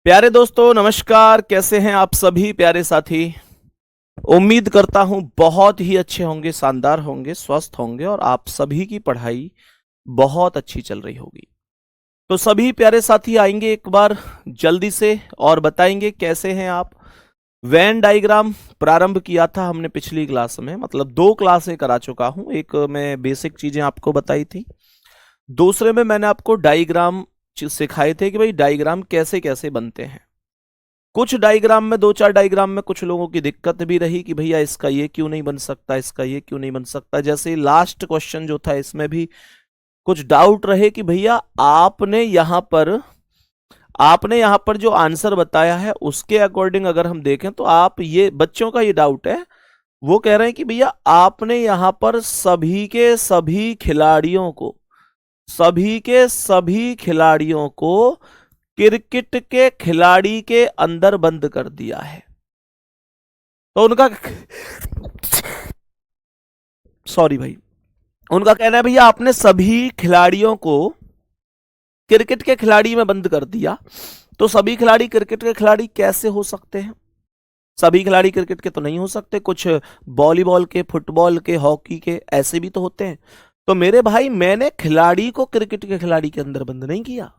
प्यारे दोस्तों नमस्कार। कैसे हैं आप सभी प्यारे साथी। उम्मीद करता हूं बहुत ही अच्छे होंगे, शानदार होंगे, स्वस्थ होंगे और आप सभी की पढ़ाई बहुत अच्छी चल रही होगी। तो सभी प्यारे साथी आएंगे एक बार जल्दी से और बताएंगे कैसे हैं आप। वेन डायग्राम प्रारंभ किया था हमने पिछली क्लास में, मतलब 2 क्लासें करा चुका हूं। एक में बेसिक चीजें आपको बताई थी, दूसरे में मैंने आपको डायग्राम सिखाए थे कि भाई डायग्राम कैसे कैसे बनते हैं। कुछ डायग्राम में, 2-4 डायग्राम में कुछ लोगों की दिक्कत भी रही कि भैया इसका ये क्यों नहीं बन सकता, इसका ये क्यों नहीं बन सकता। जैसे लास्ट क्वेश्चन जो था इसमें भी कुछ डाउट रहे कि भैया आपने यहां पर जो आंसर बताया है उसके अकॉर्डिंग अगर हम देखें तो आप, ये बच्चों का ये डाउट है, वो कह रहे हैं कि भैया आपने यहां पर सभी के सभी खिलाड़ियों को क्रिकेट के खिलाड़ी के अंदर बंद कर दिया है। तो उनका सॉरी भाई, उनका कहना है भैया आपने सभी खिलाड़ियों को क्रिकेट के खिलाड़ी में बंद कर दिया। तो सभी खिलाड़ी क्रिकेट के खिलाड़ी कैसे हो सकते हैं? सभी खिलाड़ी क्रिकेट के तो नहीं हो सकते, कुछ वॉलीबॉल के, फुटबॉल के, हॉकी के ऐसे भी तो होते हैं। तो मेरे भाई मैंने खिलाड़ी को क्रिकेट के खिलाड़ी के अंदर बंद नहीं किया,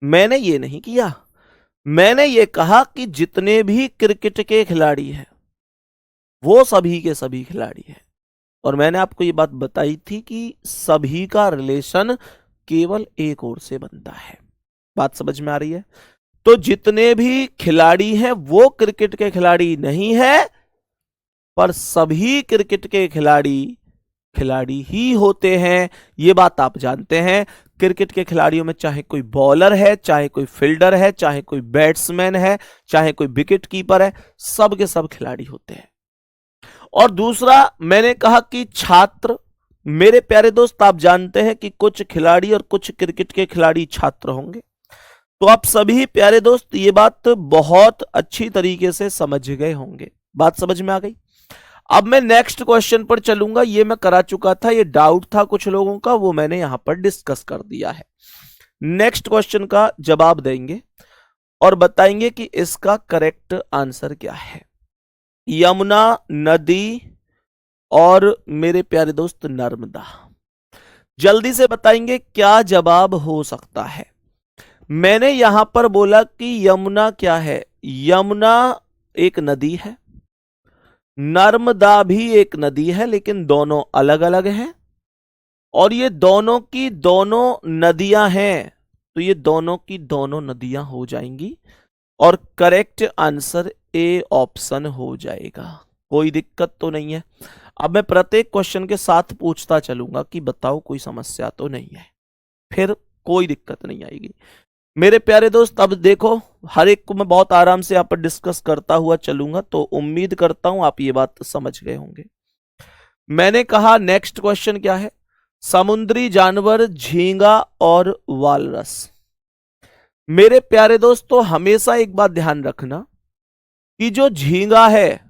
मैंने ये नहीं किया। मैंने ये कहा कि जितने भी क्रिकेट के खिलाड़ी हैं वो सभी के सभी खिलाड़ी हैं। और मैंने आपको ये बात बताई थी कि सभी का रिलेशन केवल एक ओर से बनता है। बात समझ में आ रही है? तो जितने भी खिलाड़ी हैं वो क्रिकेट के खिलाड़ी नहीं है, पर सभी क्रिकेट के खिलाड़ी खिलाड़ी ही होते हैं। ये बात आप जानते हैं। क्रिकेट के खिलाड़ियों में चाहे कोई बॉलर है, चाहे कोई फील्डर है, चाहे कोई बैट्समैन है, चाहे कोई विकेट कीपर है, सब के सब खिलाड़ी होते हैं। और दूसरा मैंने कहा कि छात्र, मेरे प्यारे दोस्त आप जानते हैं कि कुछ खिलाड़ी और कुछ क्रिकेट के खिलाड़ी छात्र होंगे। तो आप सभी प्यारे दोस्त ये बात बहुत अच्छी तरीके से समझ गए होंगे। बात समझ में आ गई? अब मैं नेक्स्ट क्वेश्चन पर चलूंगा। ये मैं करा चुका था, ये डाउट था कुछ लोगों का, वो मैंने यहां पर डिस्कस कर दिया है। नेक्स्ट क्वेश्चन का जवाब देंगे और बताएंगे कि इसका करेक्ट आंसर क्या है। यमुना नदी और मेरे प्यारे दोस्त नर्मदा, जल्दी से बताएंगे क्या जवाब हो सकता है। मैंने यहां पर बोला कि यमुना क्या है? यमुना एक नदी है, नर्मदा भी एक नदी है, लेकिन दोनों अलग अलग हैं। और ये दोनों की दोनों नदियां हैं, तो ये दोनों की दोनों नदियां हो जाएंगी और करेक्ट आंसर ए ऑप्शन हो जाएगा। कोई दिक्कत तो नहीं है। अब मैं प्रत्येक क्वेश्चन के साथ पूछता चलूंगा कि बताओ कोई समस्या तो नहीं है, फिर कोई दिक्कत नहीं आएगी। मेरे प्यारे दोस्त अब देखो, हर एक को मैं बहुत आराम से यहाँ पर डिस्कस करता हुआ चलूंगा, तो उम्मीद करता हूं आप ये बात समझ गए होंगे। मैंने कहा नेक्स्ट क्वेश्चन क्या है? समुद्री जानवर झींगा और वालरस। मेरे प्यारे दोस्तों हमेशा एक बात ध्यान रखना कि जो झींगा है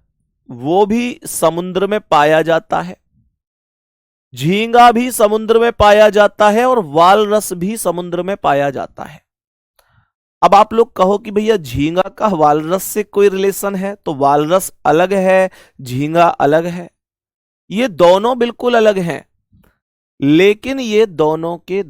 वो भी समुद्र में पाया जाता है, झींगा भी समुद्र में पाया जाता है और वालरस भी समुद्र में पाया जाता है। अब आप लोग कहो कि भैया झींगा का वालरस से कोई रिलेशन है? तो वालरस अलग है, झींगा अलग है, ये दोनों बिल्कुल अलग हैं। लेकिन ये दोनों के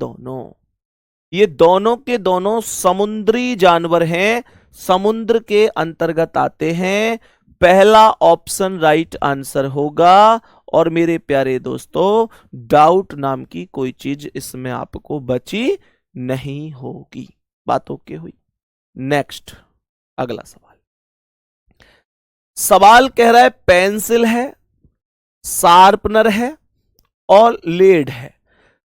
दोनों समुद्री जानवर हैं, समुद्र के अंतर्गत आते हैं। पहला ऑप्शन राइट आंसर होगा। और मेरे प्यारे दोस्तों डाउट नाम की कोई चीज इसमें आपको बची नहीं होगी। बात ओके हुई? नेक्स्ट अगला सवाल कह रहा है पेंसिल है, शार्पनर है और लेड है।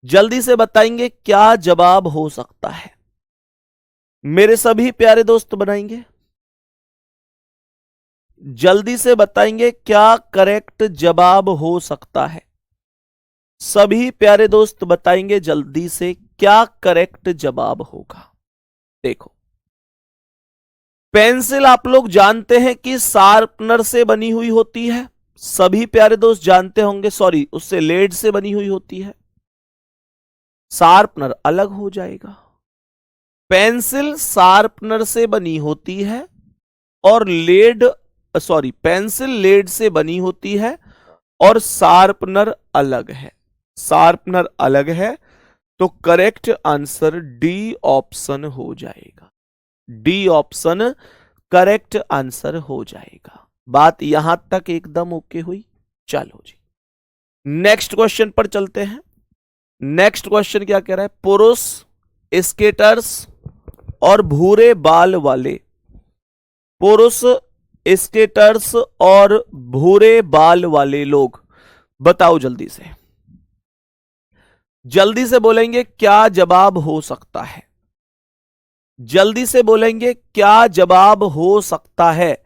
जल्दी से बताएंगे क्या जवाब हो सकता है। मेरे सभी प्यारे दोस्त बनाएंगे, जल्दी से बताएंगे क्या करेक्ट जवाब हो सकता है। सभी प्यारे दोस्त बताएंगे जल्दी से क्या करेक्ट जवाब होगा। देखो, पेंसिल आप लोग जानते हैं कि शार्पनर से बनी हुई होती है, सभी प्यारे दोस्त जानते होंगे, सॉरी उससे लेड से बनी हुई होती है। शार्पनर अलग हो जाएगा। पेंसिल शार्पनर से बनी होती है और पेंसिल लेड से बनी होती है और शार्पनर अलग है। शार्पनर अलग है, तो करेक्ट आंसर डी ऑप्शन हो जाएगा। डी ऑप्शन करेक्ट आंसर हो जाएगा। बात यहां तक एकदम ओके हुई। चलो जी, नेक्स्ट क्वेश्चन पर चलते हैं। नेक्स्ट क्वेश्चन क्या कह रहा है? पुरुष स्केटर्स और भूरे बाल वाले, पुरुष स्केटर्स और भूरे बाल वाले लोग, बताओ जल्दी से। जल्दी से बोलेंगे क्या जवाब हो सकता है? जल्दी से बोलेंगे क्या जवाब हो सकता है?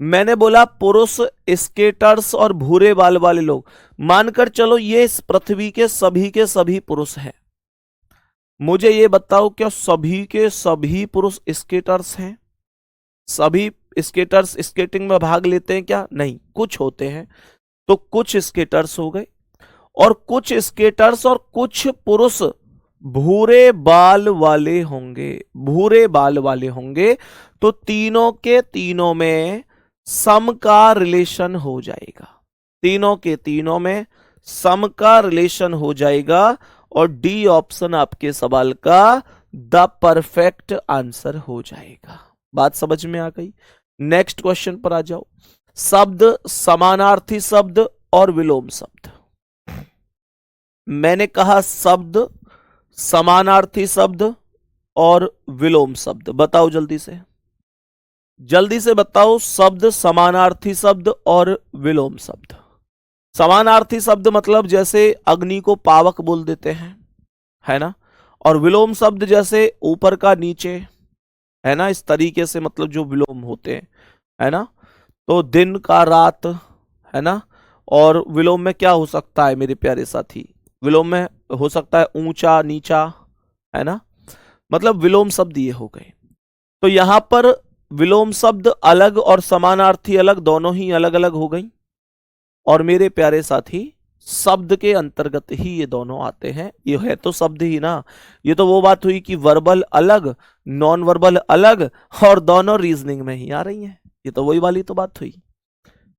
मैंने बोला पुरुष स्केटर्स और भूरे बाल वाले लोग, मानकर चलो ये इस पृथ्वी के सभी पुरुष हैं। मुझे ये बताओ क्या सभी के सभी पुरुष स्केटर्स हैं? सभी स्केटर्स स्केटिंग में भाग लेते हैं क्या? नहीं, कुछ होते हैं। तो कुछ स्केटर्स हो गए और कुछ स्केटर्स और कुछ पुरुष भूरे बाल वाले होंगे। भूरे बाल वाले होंगे तो तीनों के तीनों में सम का रिलेशन हो जाएगा। तीनों के तीनों में सम का रिलेशन हो जाएगा और डी ऑप्शन आपके सवाल का द परफेक्ट आंसर हो जाएगा। बात समझ में आ गई? नेक्स्ट क्वेश्चन पर आ जाओ। शब्द, समानार्थी शब्द और विलोम शब्द। मैंने कहा शब्द, समानार्थी शब्द और विलोम शब्द, बताओ जल्दी से। जल्दी से बताओ शब्द, समानार्थी शब्द और विलोम शब्द। समानार्थी शब्द मतलब जैसे अग्नि को पावक बोल देते हैं, है ना। और विलोम शब्द जैसे ऊपर का नीचे, है ना, इस तरीके से मतलब जो विलोम होते हैं, है ना। तो दिन का रात, है ना। और विलोम में क्या हो सकता है मेरे प्यारे साथी? विलोम में हो सकता है ऊंचा नीचा, है ना। मतलब विलोम शब्द ये हो गए। तो यहां पर विलोम शब्द अलग और समानार्थी अलग, दोनों ही अलग अलग हो गई। और मेरे प्यारे साथी शब्द के अंतर्गत ही ये दोनों आते हैं। ये है तो शब्द ही ना। ये तो वो बात हुई कि वर्बल अलग, नॉन वर्बल अलग, और दोनों रीजनिंग में ही आ रही हैं। ये तो वही वाली तो बात हुई।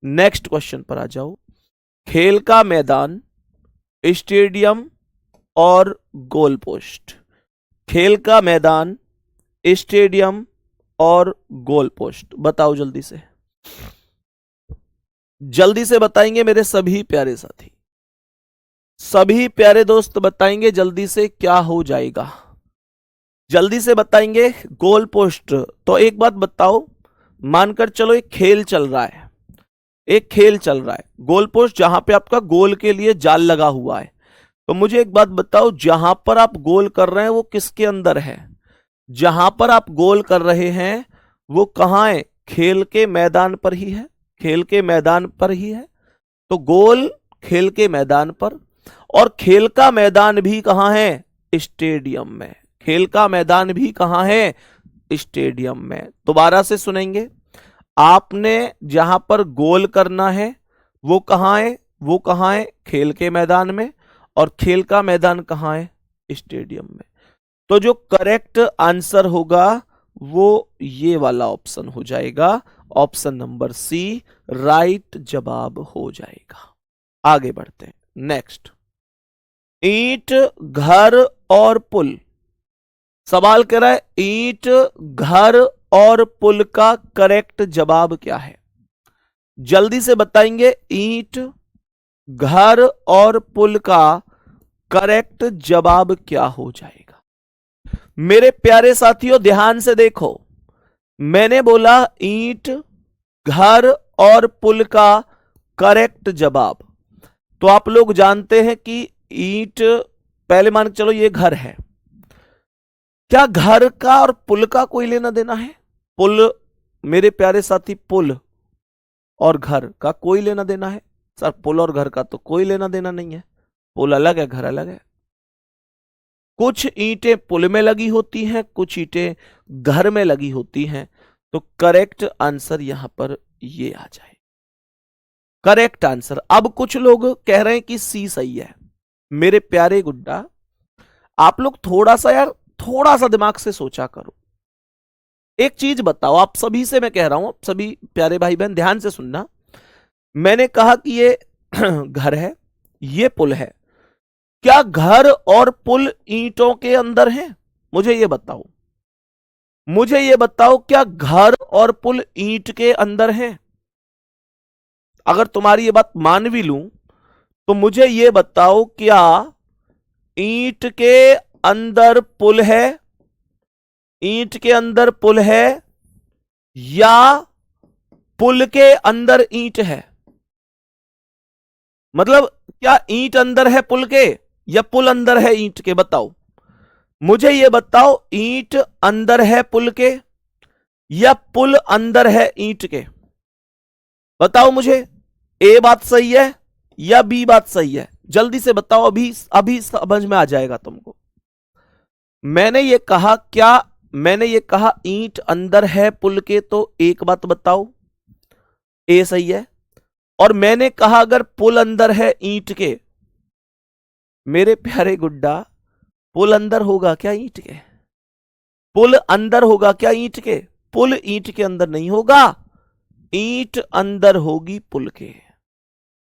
नेक्स्ट क्वेश्चन पर आ जाओ। खेल का मैदान, स्टेडियम और गोल पोस्ट। खेल का मैदान, स्टेडियम और गोल पोस्ट, बताओ जल्दी से। जल्दी से बताएंगे मेरे सभी प्यारे साथी, सभी प्यारे दोस्त बताएंगे जल्दी से क्या हो जाएगा। जल्दी से बताएंगे। गोल पोस्ट, तो एक बात बताओ, मानकर चलो एक खेल चल रहा है, एक खेल चल रहा है। गोल पोस्ट जहां पे आपका गोल के लिए जाल लगा हुआ है। तो मुझे एक बात बताओ, जहां पर आप गोल कर रहे हैं वो किसके अंदर है? जहां पर आप गोल कर रहे हैं वो कहां है? खेल के मैदान पर ही है। खेल के मैदान पर ही है। तो गोल खेल के मैदान पर, और खेल का मैदान भी कहां है? स्टेडियम में। खेल का मैदान भी कहां है? स्टेडियम में। दोबारा से सुनेंगे। आपने जहां पर गोल करना है वो कहां है? वो कहां है? खेल के मैदान में। और खेल का मैदान कहां है? स्टेडियम में। तो जो करेक्ट आंसर होगा वो ये वाला ऑप्शन हो जाएगा। ऑप्शन नंबर सी राइट जवाब हो जाएगा। आगे बढ़ते हैं। नेक्स्ट, ईंट, घर और पुल। सवाल कह रहा है ईंट, घर और पुल का करेक्ट जवाब क्या है? जल्दी से बताएंगे। ईंट, घर और पुल का करेक्ट जवाब क्या हो जाएगा? मेरे प्यारे साथियों ध्यान से देखो, मैंने बोला ईंट, घर और पुल का करेक्ट जवाब। तो आप लोग जानते हैं कि ईंट, पहले मान के चलो ये घर है। क्या घर का और पुल का कोई लेना देना है? पुल, मेरे प्यारे साथी, पुल और घर का कोई लेना देना है? सर पुल और घर का तो कोई लेना देना नहीं है। पुल अलग है, घर अलग है। कुछ ईंटें पुल में लगी होती हैं, कुछ ईंटें घर में लगी होती हैं। तो करेक्ट आंसर यहां पर ये आ जाए, करेक्ट आंसर। अब कुछ लोग कह रहे हैं कि सी सही है। मेरे प्यारे गुड्डा, आप लोग थोड़ा सा यार थोड़ा सा दिमाग से सोचा करो। एक चीज बताओ, आप सभी से मैं कह रहा हूं, सभी प्यारे भाई बहन ध्यान से सुनना। मैंने कहा कि ये घर है, ये पुल है। क्या घर और पुल ईंटों के अंदर है? मुझे ये बताओ, मुझे ये बताओ, क्या घर और पुल ईंट के अंदर है? अगर तुम्हारी ये बात मान भी लूं तो मुझे ये बताओ, क्या ईंट के अंदर पुल है, ईंट के अंदर पुल है, या पुल के अंदर ईंट है? मतलब क्या ईंट अंदर है पुल के, या पुल अंदर है ईंट के? बताओ मुझे, ये बताओ, ईंट अंदर है पुल के या पुल अंदर है ईंट के? बताओ मुझे, ए बात सही है या बी बात सही है? जल्दी से बताओ, अभी अभी समझ में आ जाएगा तुमको। मैंने ये कहा, क्या मैंने ये कहा ईंट अंदर है पुल के, तो एक बात बताओ, ए सही है। और मैंने कहा अगर पुल अंदर है ईंट के, मेरे प्यारे गुड्डा, पुल अंदर होगा क्या ईंट के? पुल अंदर होगा क्या ईंट के? पुल ईंट के अंदर नहीं होगा, ईंट अंदर होगी पुल के,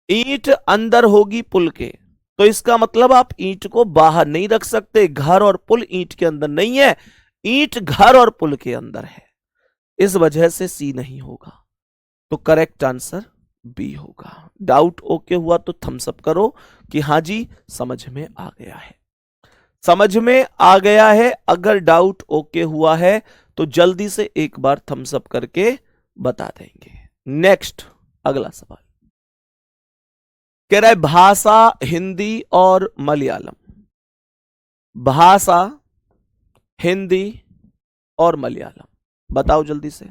ईंट अंदर होगी पुल के। तो इसका मतलब आप ईंट को बाहर नहीं रख सकते। घर और पुल ईंट के अंदर नहीं है, ईंट घर और पुल के अंदर है। इस वजह से सी नहीं होगा, तो करेक्ट आंसर बी होगा। डाउट ओके हुआ तो थम्स अप करो कि हां जी समझ में आ गया है, समझ में आ गया है। अगर डाउट ओके हुआ है तो जल्दी से एक बार थम्स अप करके बता देंगे। नेक्स्ट अगला सवाल कह रहा है भाषा हिंदी और मलयालम, भाषा हिंदी और मलयालम, बताओ जल्दी से।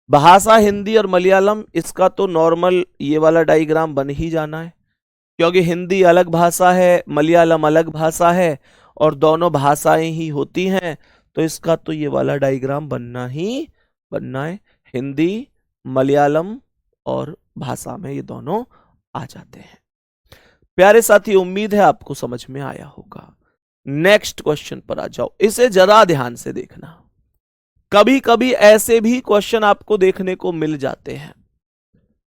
भाषा हिंदी और मलयालम, इसका तो नॉर्मल ये वाला डायग्राम बन ही जाना है, क्योंकि हिंदी अलग भाषा है, मलयालम अलग भाषा है, और दोनों भाषाएं ही होती हैं, तो इसका तो ये वाला डायग्राम बनना ही बनना है। हिंदी मलयालम और भाषा में ये दोनों आ जाते हैं। प्यारे साथी, उम्मीद है आपको समझ में आया होगा। नेक्स्ट क्वेश्चन पर आ जाओ, इसे जरा ध्यान से देखना। कभी कभी ऐसे भी क्वेश्चन आपको देखने को मिल जाते हैं,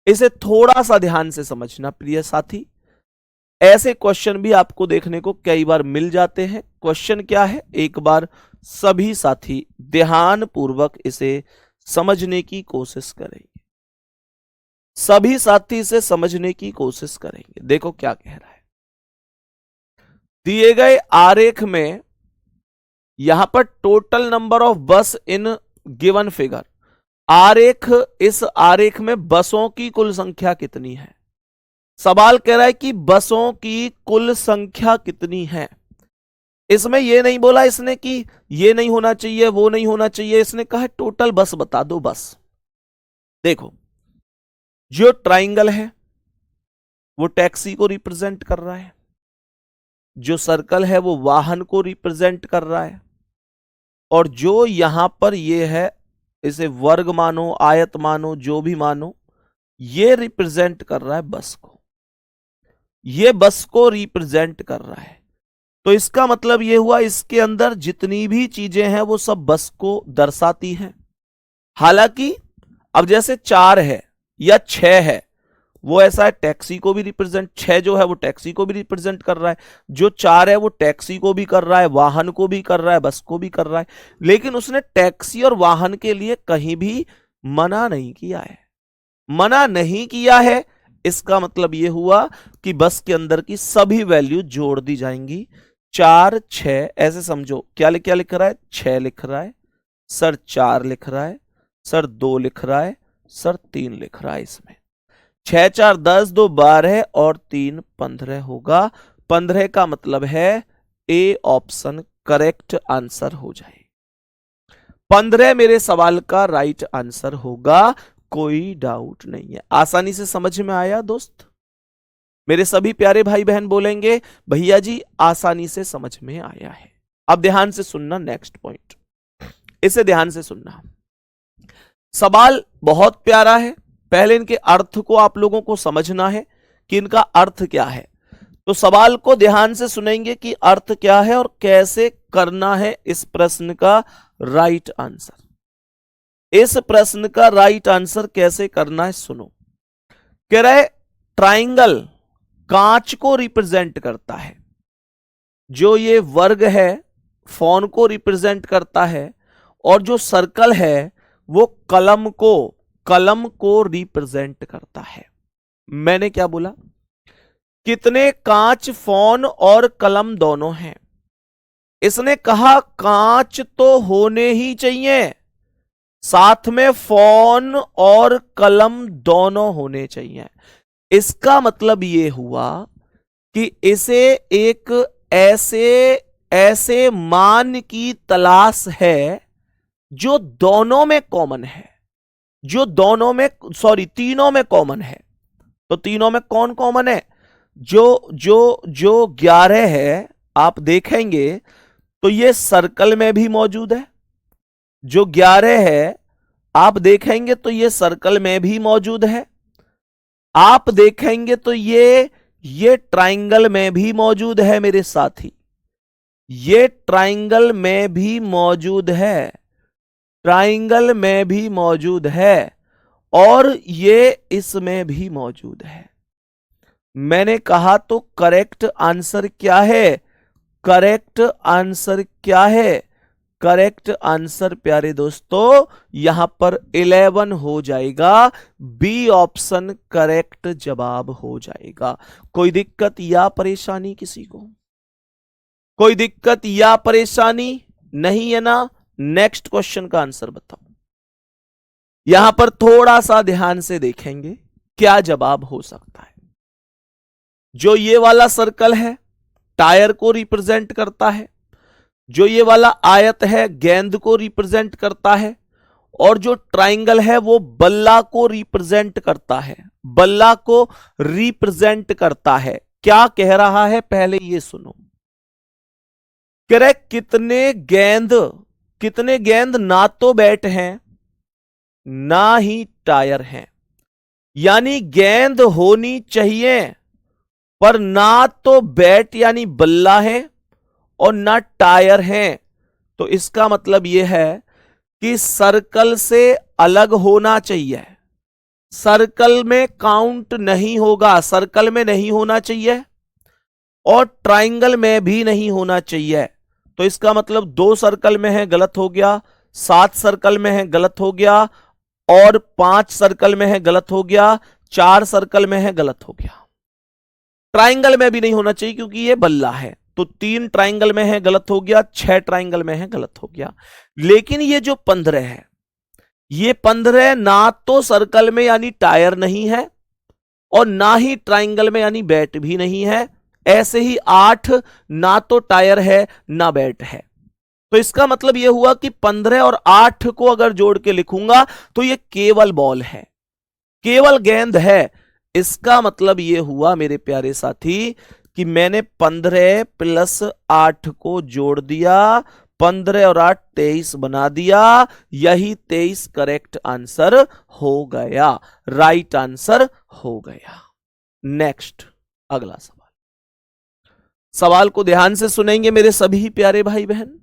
इसे थोड़ा सा ध्यान से समझना प्रिय साथी। ऐसे क्वेश्चन भी आपको देखने को कई बार मिल जाते हैं। क्वेश्चन क्या है, एक बार सभी साथी ध्यान पूर्वक इसे समझने की कोशिश करेंगे, सभी साथी इसे समझने की कोशिश करेंगे। देखो क्या कह रहा है, दिए गए आरेख में यहां पर टोटल नंबर ऑफ बस इन गिवन फिगर, आरेख, इस आरेख में बसों की कुल संख्या कितनी है? सवाल कह रहा है कि बसों की कुल संख्या कितनी है। इसमें यह नहीं बोला इसने कि ये नहीं होना चाहिए, वो नहीं होना चाहिए, इसने कहा है टोटल बस बता दो बस। देखो, जो ट्राइंगल है वो टैक्सी को रिप्रेजेंट कर रहा है, जो सर्कल है वो वाहन को रिप्रेजेंट कर रहा है, और जो यहां पर ये है, इसे वर्ग मानो, आयत मानो, जो भी मानो, ये रिप्रेजेंट कर रहा है बस को, ये बस को रिप्रेजेंट कर रहा है। तो इसका मतलब ये हुआ इसके अंदर जितनी भी चीजें हैं वो सब बस को दर्शाती हैं। हालांकि अब जैसे 4 है या 6 है, वो ऐसा है टैक्सी को भी रिप्रेजेंट, 6 जो है वो टैक्सी को भी रिप्रेजेंट कर रहा है, जो 4 है वो टैक्सी को भी कर रहा है, वाहन को भी कर रहा है, बस को भी कर रहा है। लेकिन उसने टैक्सी और वाहन के लिए कहीं भी मना नहीं किया है, मना नहीं किया है। इसका मतलब यह हुआ कि बस के अंदर की सभी वैल्यू जोड़ दी जाएंगी। 4 6 ऐसे समझो, क्या लिख रहा है, 6 लिख रहा है सर, 4 लिख रहा है सर, 2 लिख रहा है सर, 3 लिख रहा है। इसमें 6 4 10, 2 12 और 3 15 होगा। 15 का मतलब है ए ऑप्शन करेक्ट आंसर हो जाए। 15 मेरे सवाल का राइट आंसर होगा, कोई डाउट नहीं है। आसानी से समझ में आया दोस्त? मेरे सभी प्यारे भाई बहन बोलेंगे भैया जी आसानी से समझ में आया है। अब ध्यान से सुनना नेक्स्ट पॉइंट, इसे ध्यान से सुनना। सवाल बहुत प्यारा है, पहले इनके अर्थ को आप लोगों को समझना है कि इनका अर्थ क्या है। तो सवाल को ध्यान से सुनेंगे कि अर्थ क्या है और कैसे करना है इस प्रश्न का राइट आंसर। इस प्रश्न का राइट आंसर कैसे करना है सुनो। कह रहे ट्राइंगल कांच को रिप्रेजेंट करता है, जो ये वर्ग है फोन को रिप्रेजेंट करता है, और जो सर्कल है वो कलम को रिप्रेजेंट करता है। मैंने क्या बोला? कितने कांच, फोन और कलम दोनों हैं। इसने कहा कांच तो होने ही चाहिए, साथ में फोन और कलम दोनों होने चाहिए। इसका मतलब यह हुआ कि इसे एक ऐसे मान की तलाश है जो दोनों में कॉमन है, जो दोनों में तीनों में कॉमन है। तो तीनों में कौन कॉमन है? जो 11 है, आप देखेंगे तो ये सर्कल में भी मौजूद है। जो 11 है आप देखेंगे तो ये सर्कल में भी मौजूद है। आप देखेंगे तो ये ट्राइंगल में भी मौजूद है मेरे साथी, ये ट्राइंगल में भी मौजूद है, ट्राइंगल में भी मौजूद है, और ये इसमें भी मौजूद है। मैंने कहा तो करेक्ट आंसर क्या है? करेक्ट आंसर क्या है? करेक्ट आंसर प्यारे दोस्तों यहां पर 11 हो जाएगा। बी ऑप्शन करेक्ट जवाब हो जाएगा। कोई दिक्कत या परेशानी किसी को? कोई दिक्कत या परेशानी नहीं है ना? नेक्स्ट क्वेश्चन का आंसर बताओ। यहां पर थोड़ा सा ध्यान से देखेंगे क्या जवाब हो सकता है। जो ये वाला सर्कल है टायर को रिप्रेजेंट करता है, जो ये वाला आयत है गेंद को रिप्रेजेंट करता है, और जो ट्राइंगल है वो बल्ला को रिप्रेजेंट करता है, बल्ला को रिप्रेजेंट करता है। क्या कह रहा है पहले ये सुनो। कह रहे कितने गेंद ना तो बैट हैं ना ही टायर हैं, यानी गेंद होनी चाहिए पर ना तो बैट यानी बल्ला है और ना टायर हैं। तो इसका मतलब यह है कि सर्कल से अलग होना चाहिए, सर्कल में काउंट नहीं होगा, सर्कल में नहीं होना चाहिए और ट्राइंगल में भी नहीं होना चाहिए। तो इसका मतलब 2 सर्कल में है गलत हो गया, 7 सर्कल में है गलत हो गया, और 5 सर्कल में है गलत हो गया, 4 सर्कल में है गलत हो गया। ट्राइंगल में भी नहीं होना चाहिए क्योंकि ये बल्ला है, तो 3 ट्राइंगल में है गलत हो गया, 6 ट्राइंगल में है गलत हो गया। लेकिन ये जो 15 है, ये 15 ना तो सर्कल में यानी टायर नहीं है और ना ही ट्राइंगल में यानी बैट भी नहीं है। ऐसे ही 8 ना तो टायर है ना बैट है। तो इसका मतलब यह हुआ कि 15 और 8 को अगर जोड़ के लिखूंगा तो ये केवल बॉल है, केवल गेंद है। इसका मतलब यह हुआ मेरे प्यारे साथी कि मैंने 15 प्लस 8 को जोड़ दिया, 15 और 8 23 बना दिया। यही 23 करेक्ट आंसर हो गया, राइट आंसर हो गया। नेक्स्ट अगला सवाल। सवाल को ध्यान से सुनेंगे मेरे सभी प्यारे भाई बहन।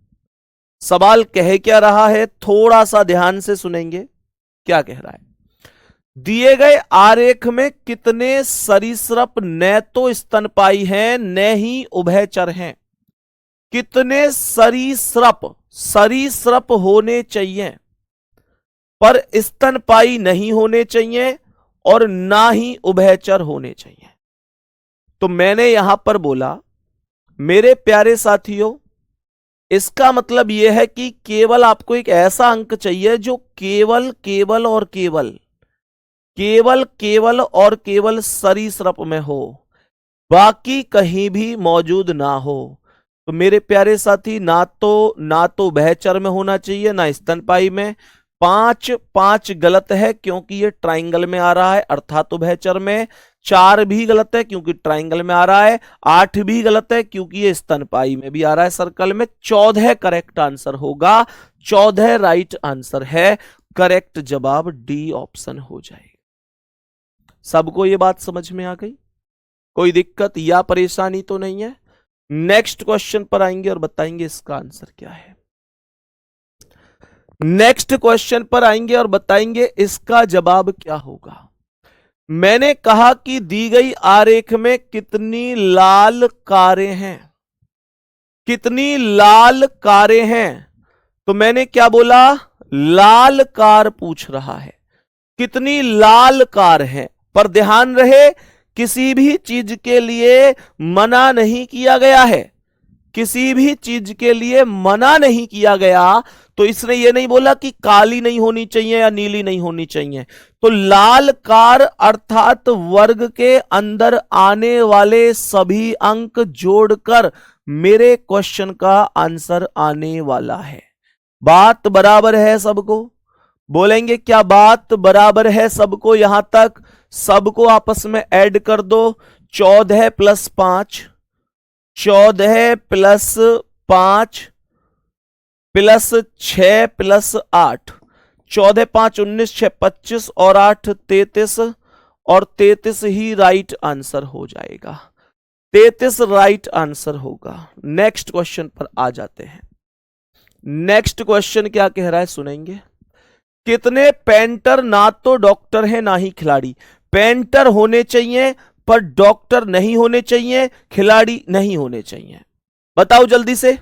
सवाल कह क्या रहा है थोड़ा सा ध्यान से सुनेंगे। क्या कह रहा है? दिए गए आरेख में कितने सरीसृप न तो स्तनपायी हैं न ही उभयचर हैं? कितने सरीसृप होने चाहिए पर स्तनपायी नहीं होने चाहिए और ना ही उभयचर होने चाहिए? तो मैंने यहां पर बोला मेरे प्यारे साथियों, इसका मतलब यह है कि केवल आपको एक ऐसा अंक चाहिए जो केवल और केवल सरीसृप में हो, बाकी कहीं भी मौजूद ना हो। तो मेरे प्यारे साथी ना तो उभयचर में होना चाहिए ना स्तनपायी में। 5 गलत है क्योंकि ये ट्राइंगल में आ रहा है अर्थात उभयचर में। 4 भी गलत है क्योंकि ट्राइंगल में आ रहा है। 8 भी गलत है क्योंकि ये स्तनपायी में भी आ रहा है सर्कल में। 14 करेक्ट आंसर होगा, 14 राइट आंसर है। करेक्ट जवाब डी ऑप्शन हो जाएगा। सबको ये बात समझ में आ गई? कोई दिक्कत या परेशानी तो नहीं है? नेक्स्ट क्वेश्चन पर आएंगे और बताएंगे इसका आंसर क्या है। नेक्स्ट क्वेश्चन पर आएंगे और बताएंगे इसका जवाब क्या होगा। मैंने कहा कि दी गई आरेख में कितनी लाल कारें हैं, कितनी लाल कारें हैं। तो मैंने क्या बोला, लाल कार पूछ रहा है, कितनी लाल कार है। पर ध्यान रहे किसी भी चीज के लिए मना नहीं किया गया है, किसी भी चीज के लिए मना नहीं किया गया। तो इसने ये नहीं बोला कि काली नहीं होनी चाहिए या नीली नहीं होनी चाहिए। तो लाल कार अर्थात वर्ग के अंदर आने वाले सभी अंक जोड़कर मेरे क्वेश्चन का आंसर आने वाला है। बात बराबर है सबको? बोलेंगे क्या बात बराबर है सबको? यहां तक सबको आपस में ऐड कर दो। 14 + 5, 14 + 5 + 6 + 8, 14 5 19, 6 25 और 8 33, और 33 ही राइट आंसर हो जाएगा। 33 राइट आंसर होगा। नेक्स्ट क्वेश्चन पर आ जाते हैं। नेक्स्ट क्वेश्चन क्या कह रहा है सुनेंगे। कितने पेंटर ना तो डॉक्टर है ना ही खिलाड़ी। पेंटर होने चाहिए पर डॉक्टर नहीं होने चाहिए, खिलाड़ी नहीं होने चाहिए। बताओ जल्दी से,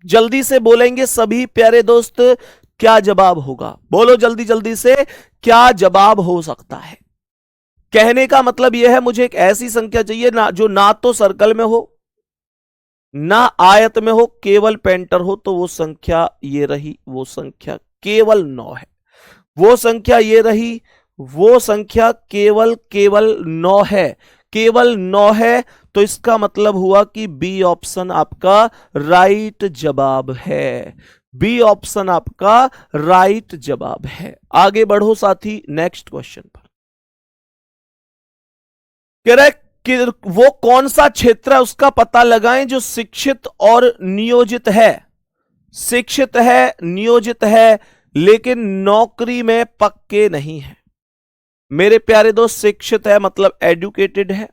जल्दी से बोलेंगे सभी प्यारे दोस्त, क्या जवाब होगा? बोलो जल्दी जल्दी से, क्या जवाब हो सकता है? कहने का मतलब यह है मुझे एक ऐसी संख्या चाहिए ना जो ना तो सर्कल में हो ना आयत में हो, केवल पेंटर हो। तो वो संख्या ये रही, वो संख्या केवल 9 है। वो संख्या ये रही, वो संख्या केवल 9 है, केवल 9 है। तो इसका मतलब हुआ कि बी ऑप्शन आपका राइट जवाब है। बी ऑप्शन आपका राइट जवाब है। आगे बढ़ो साथी नेक्स्ट क्वेश्चन पर। कह रहा है कि वो कौन सा क्षेत्र है उसका पता लगाएं जो शिक्षित और नियोजित है। शिक्षित है, नियोजित है, लेकिन नौकरी में पक्के नहीं है। मेरे प्यारे दोस्त, शिक्षित है मतलब एजुकेटेड है।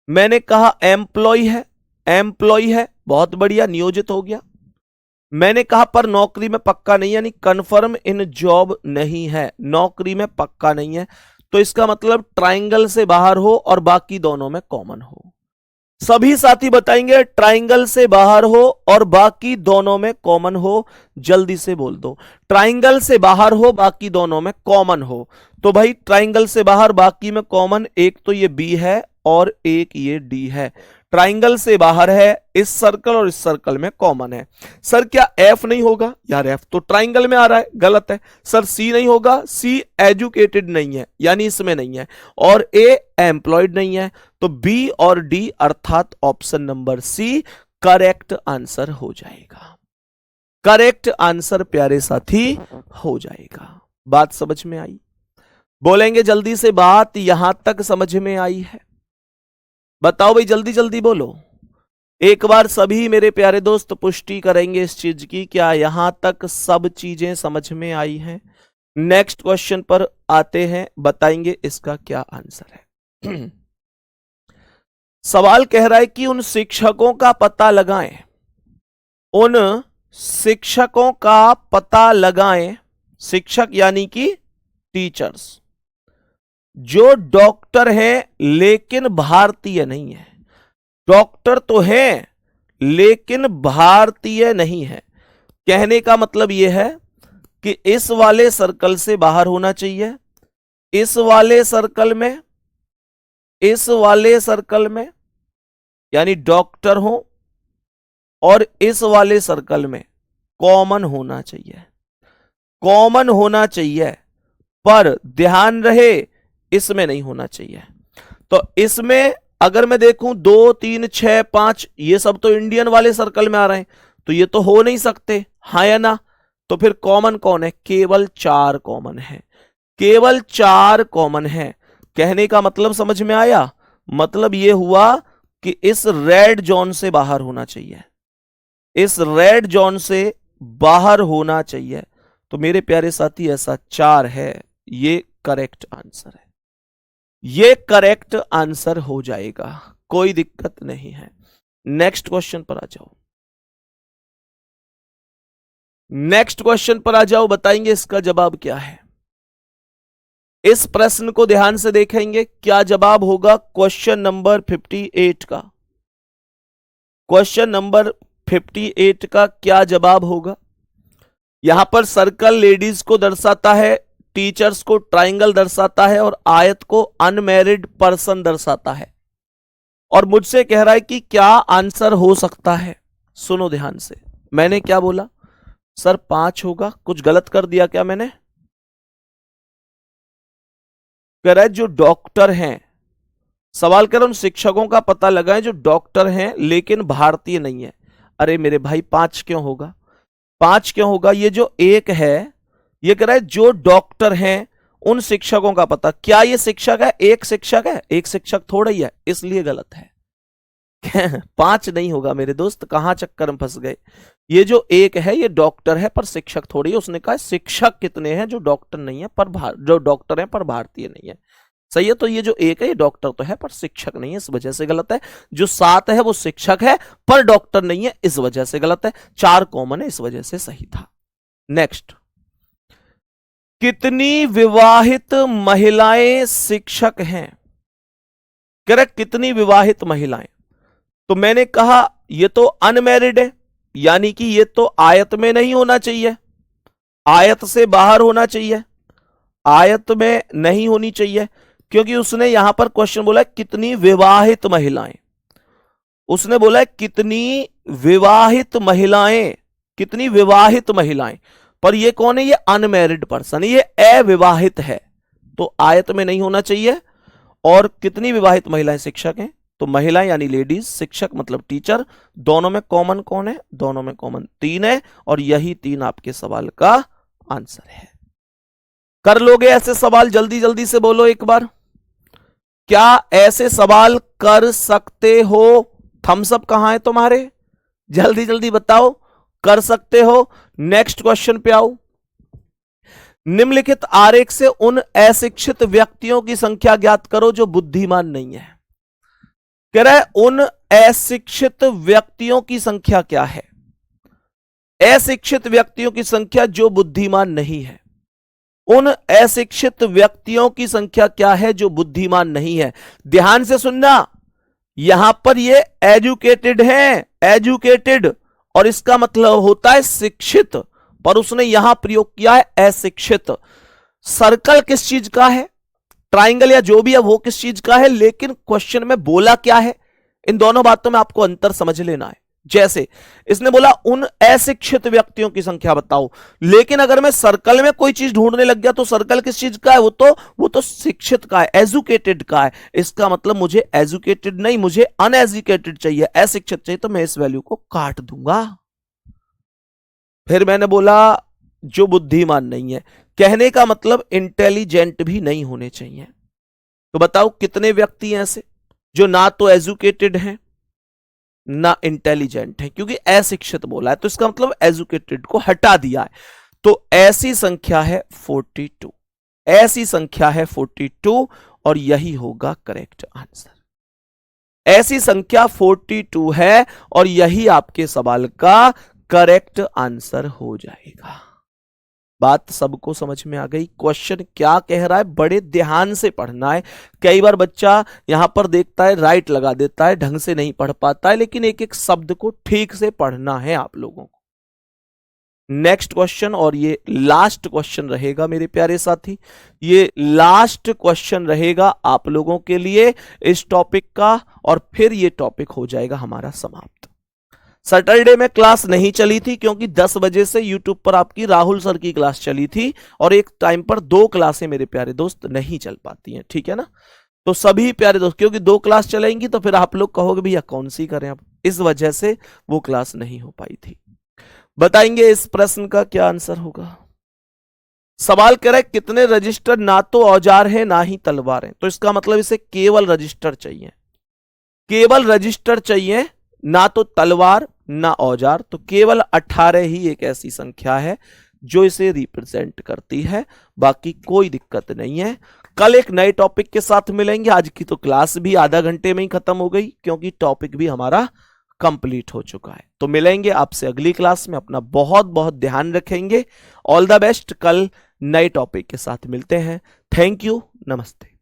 मैंने कहा एम्प्लॉय है, एम्प्लॉय है, बहुत बढ़िया, नियोजित हो गया। मैंने कहा पर नौकरी में पक्का नहीं है, यानी कंफर्म इन जॉब नहीं है, नौकरी में पक्का नहीं है। तो इसका मतलब ट्राइंगल से बाहर हो और बाकी दोनों में कॉमन हो। सभी साथी बताएंगे ट्राइंगल से बाहर हो और बाकी दोनों में कॉमन हो। जल्दी से बोल दो, ट्राइंगल से बाहर हो बाकी दोनों में कॉमन हो। तो भाई ट्राइंगल से बाहर बाकी में कॉमन, एक तो ये बी है और एक ये डी है। ट्राइंगल से बाहर है, इस सर्कल और इस सर्कल में कॉमन है। सर क्या एफ नहीं होगा? यार एफ तो ट्राइंगल में आ रहा है, गलत है। सर सी नहीं होगा? सी एजुकेटेड नहीं है, यानी इसमें नहीं है। और ए एम्प्लॉयड नहीं है। तो बी और डी अर्थात option number C correct answer हो जाएगा। करेक्ट आंसर प्यारे साथी हो जाएगा। बात समझ में आई? बोलेंगे जल्दी से, बात यहां तक समझ में आई है? बताओ भाई, जल्दी जल्दी बोलो। एक बार सभी मेरे प्यारे दोस्त पुष्टि करेंगे इस चीज की, क्या यहां तक सब चीजें समझ में आई हैं? नेक्स्ट क्वेश्चन पर आते हैं, बताएंगे इसका क्या आंसर है। सवाल कह रहा है कि उन शिक्षकों का पता लगाएं, उन शिक्षकों का पता लगाएं, शिक्षक यानी कि टीचर्स, जो डॉक्टर हैं लेकिन भारतीय नहीं है। डॉक्टर तो हैं लेकिन भारतीय नहीं है। कहने का मतलब यह है कि इस वाले सर्कल से बाहर होना चाहिए, इस वाले सर्कल में, इस वाले सर्कल में, यानी डॉक्टर हो, और इस वाले सर्कल में कॉमन होना चाहिए, कॉमन होना चाहिए। पर ध्यान रहे इसमें नहीं होना चाहिए। तो इसमें अगर मैं देखूं 2 3 6 5, ये सब तो इंडियन वाले सर्कल में आ रहे हैं, तो ये तो हो नहीं सकते, हाँ या ना? तो फिर कॉमन कौन है? केवल 4 कॉमन है, केवल 4 कॉमन है। कहने का मतलब समझ में आया? मतलब ये हुआ कि इस रेड जोन से बाहर होना चाहिए, इस रेड जोन से बाहर होना चाहिए। तो मेरे प्यारे साथी ऐसा 4 है, ये करेक्ट आंसर है। ये करेक्ट आंसर हो जाएगा, कोई दिक्कत नहीं है। नेक्स्ट क्वेश्चन पर आ जाओ, नेक्स्ट क्वेश्चन पर आ जाओ, बताएंगे इसका जवाब क्या है। इस प्रश्न को ध्यान से देखेंगे, क्या जवाब होगा क्वेश्चन नंबर 58 का। क्वेश्चन नंबर 58 का क्या जवाब होगा। यहां पर सर्कल लेडीज को दर्शाता है, टीचर्स को ट्रायंगल दर्शाता है और आयत को अनमैरिड पर्सन दर्शाता है, और मुझसे कह रहा है कि क्या आंसर हो सकता है। सुनो ध्यान से, मैंने क्या बोला सर 5 होगा, कुछ गलत कर दिया क्या मैंने। कह रहा है जो डॉक्टर हैं, सवाल कर रहा हूं उन शिक्षकों का पता लगाएं जो डॉक्टर हैं लेकिन भारतीय नहीं है। अरे मेरे भाई 5 क्यों होगा, 5 क्यों होगा। ये जो एक है ये कह रहा है जो डॉक्टर हैं उन शिक्षकों का पता, क्या ये शिक्षक है, एक शिक्षक है, एक शिक्षक थोड़ा ही है, इसलिए गलत है। 5 नहीं होगा मेरे दोस्त, कहां चक्कर में फंस गए। ये जो एक है ये डॉक्टर है पर शिक्षक थोड़ी है। उसने कहा शिक्षक कितने हैं जो डॉक्टर नहीं है पर जो डॉक्टर हैं पर भारतीय नहीं है, सही है। तो ये जो एक है ये डॉक्टर तो है पर शिक्षक नहीं है, इस वजह से गलत है। जो 7 है वो शिक्षक है पर डॉक्टर नहीं है, इस वजह से गलत है। 4 कॉमन है, इस वजह से सही था। नेक्स्ट, कितनी विवाहित महिलाएं शिक्षक हैं। करेक्ट, कितनी विवाहित महिलाएं। तो मैंने कहा ये तो अनमैरिड है, यानी कि ये तो आयत में नहीं होना चाहिए, आयत से बाहर होना चाहिए, आयत में नहीं होनी चाहिए, क्योंकि उसने यहां पर क्वेश्चन बोला कितनी विवाहित महिलाएं। उसने बोला कितनी विवाहित महिलाएं, कितनी विवाहित महिलाएं, पर ये कौन है, ये अनमैरिड पर्सन, ये अविवाहित है, तो आयत में नहीं होना चाहिए। और कितनी विवाहित महिलाएं शिक्षक हैं, तो महिलाएं यानी लेडीज, शिक्षक मतलब टीचर, दोनों में कॉमन कौन है, दोनों में कॉमन 3 है, और यही 3 आपके सवाल का आंसर है। कर लोगे ऐसे सवाल, जल्दी जल्दी से बोलो एक बार, क्या ऐसे सवाल कर सकते हो। थम्स अप कहां है तुम्हारे, जल्दी जल्दी बताओ, कर सकते हो। नेक्स्ट क्वेश्चन पे आओ। निम्नलिखित आरेख से उन अशिक्षित व्यक्तियों की संख्या ज्ञात करो जो बुद्धिमान नहीं है। कह रहा है उन अशिक्षित व्यक्तियों की संख्या क्या है, अशिक्षित व्यक्तियों की संख्या जो बुद्धिमान नहीं है। उन अशिक्षित व्यक्तियों की संख्या क्या है जो बुद्धिमान नहीं है। ध्यान से सुनना, यहां पर ये एजुकेटेड है, एजुकेटेड, और इसका मतलब होता है शिक्षित, पर उसने यहां प्रयोग किया है अशिक्षित। सर्कल किस चीज का है, ट्राइंगल या जो भी है वो किस चीज का है, लेकिन क्वेश्चन में बोला क्या है, इन दोनों बातों में आपको अंतर समझ लेना है। जैसे इसने बोला उन अशिक्षित व्यक्तियों की संख्या बताओ, लेकिन अगर मैं सर्कल में कोई चीज ढूंढने लग गया तो सर्कल किस चीज का है, वो तो शिक्षित का है, एजुकेटेड का है। इसका मतलब मुझे एजुकेटेड नहीं, मुझे अनएजुकेटेड चाहिए, अशिक्षित चाहिए, तो मैं इस वैल्यू को काट दूंगा। फिर मैंने बोला जो बुद्धिमान नहीं है, कहने का मतलब इंटेलिजेंट भी नहीं होने चाहिए। तो बताओ कितने व्यक्ति हैं ऐसे जो ना तो एजुकेटेड हैं ना इंटेलिजेंट है, क्योंकि अशिक्षित बोला है, तो इसका मतलब एजुकेटेड को हटा दिया है। तो ऐसी संख्या है 42, ऐसी संख्या है 42, और यही होगा करेक्ट आंसर। ऐसी संख्या 42 है और यही आपके सवाल का करेक्ट आंसर हो जाएगा। बात सबको समझ में आ गई। क्वेश्चन क्या कह रहा है बड़े ध्यान से पढ़ना है। कई बार बच्चा यहां पर देखता है राइट लगा देता है, ढंग से नहीं पढ़ पाता है, लेकिन एक एक शब्द को ठीक से पढ़ना है आप लोगों को। नेक्स्ट क्वेश्चन, और ये लास्ट क्वेश्चन रहेगा मेरे प्यारे साथी, ये लास्ट क्वेश्चन रहेगा आप लोगों के लिए इस टॉपिक का, और फिर ये टॉपिक हो जाएगा हमारा समाप्त। सैटरडे में क्लास नहीं चली थी क्योंकि 10 बजे से यूट्यूब पर आपकी राहुल सर की क्लास चली थी, और एक टाइम पर 2 क्लासें मेरे प्यारे दोस्त नहीं चल पाती हैं, ठीक है ना। तो सभी प्यारे दोस्त, क्योंकि 2 क्लास चलेंगी तो फिर आप लोग कहोगे भैया कौन सी करें अब, इस वजह से वो क्लास नहीं हो पाई थी। बताएंगे इस प्रश्न का क्या आंसर होगा। सवाल कह रहा है कितने रजिस्टर ना तो औजार है ना ही तलवार है, तो इसका मतलब इसे केवल रजिस्टर चाहिए, केवल रजिस्टर चाहिए, ना तो तलवार ना औजार। तो केवल 18 ही एक ऐसी संख्या है जो इसे रिप्रेजेंट करती है, बाकी कोई दिक्कत नहीं है। कल एक नए टॉपिक के साथ मिलेंगे। आज की तो क्लास भी आधा घंटे में ही खत्म हो गई, क्योंकि टॉपिक भी हमारा कंप्लीट हो चुका है। तो मिलेंगे आपसे अगली क्लास में। अपना बहुत बहुत ध्यान रखेंगे। All the best. कल नए टॉपिक के साथ मिलते हैं। Thank you. नमस्ते।